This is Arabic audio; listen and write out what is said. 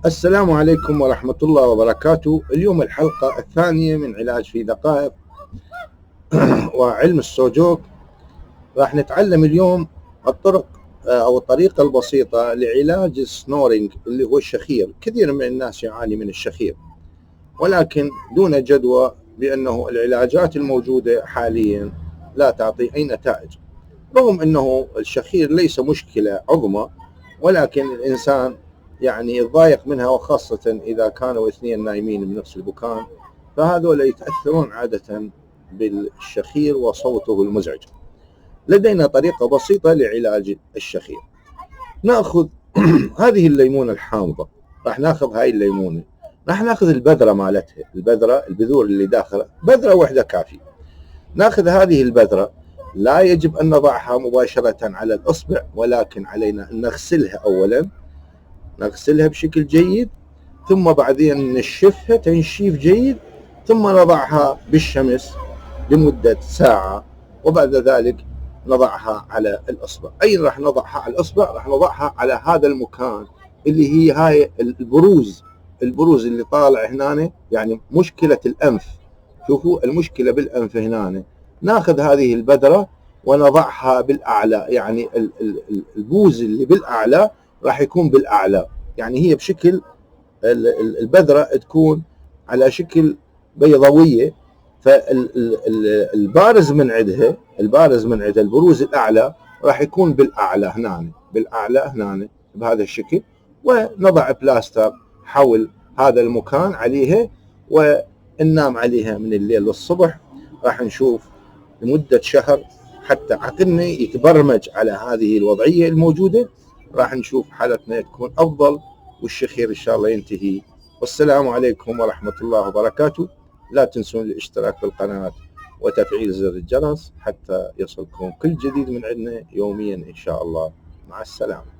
السلام عليكم ورحمة الله وبركاته. اليوم الحلقة الثانية من علاج في دقائق وعلم السوجوك. راح نتعلم اليوم الطرق أو الطريقة البسيطة لعلاج السنورينج اللي هو الشخير. كثير من الناس يعاني من الشخير، ولكن دون جدوى بأنه العلاجات الموجودة حاليا لا تعطي أي نتائج، رغم أنه الشخير ليس مشكلة عظمى، ولكن الإنسان يعني يتضايق منها، وخاصة إذا كانوا اثنين نايمين بنفس المكان، فهذول يتأثرون عادة بالشخير وصوته المزعج. لدينا طريقة بسيطة لعلاج الشخير. نأخذ هذه الليمونة الحامضة، راح ناخذ هاي الليمونة، راح ناخذ البذرة مالتها، البذور اللي داخلها، بذرة واحدة كافية. ناخذ هذه البذرة، لا يجب أن نضعها مباشرة على الإصبع، ولكن علينا أن نغسلها أولا، نغسلها بشكل جيد، ثم بعدين نشفها تنشيف جيد، ثم نضعها بالشمس لمدة ساعة، وبعد ذلك نضعها على الإصبع. أين راح نضعها على الإصبع؟ راح نضعها على هذا المكان اللي هي هاي البروز اللي طالع هنا، يعني مشكلة الأنف. شوفوا المشكلة بالأنف هنا. ناخذ هذه البذرة ونضعها بالأعلى، يعني البوز اللي بالأعلى راح يكون بالأعلى، يعني هي بشكل البذرة تكون على شكل بيضاوية، فالبارز من عندها البروز الأعلى راح يكون بالأعلى هنا بهذا الشكل. ونضع بلاستر حول هذا المكان عليها، وننام عليها من الليل للصبح. راح نشوف لمدة شهر حتى عقلنا يتبرمج على هذه الوضعية الموجودة، راح نشوف حالتنا تكون أفضل، والشخير إن شاء الله ينتهي. والسلام عليكم ورحمة الله وبركاته. لا تنسون الاشتراك بالقناة وتفعيل زر الجرس حتى يصلكم كل جديد من عندنا يوميا إن شاء الله. مع السلامة.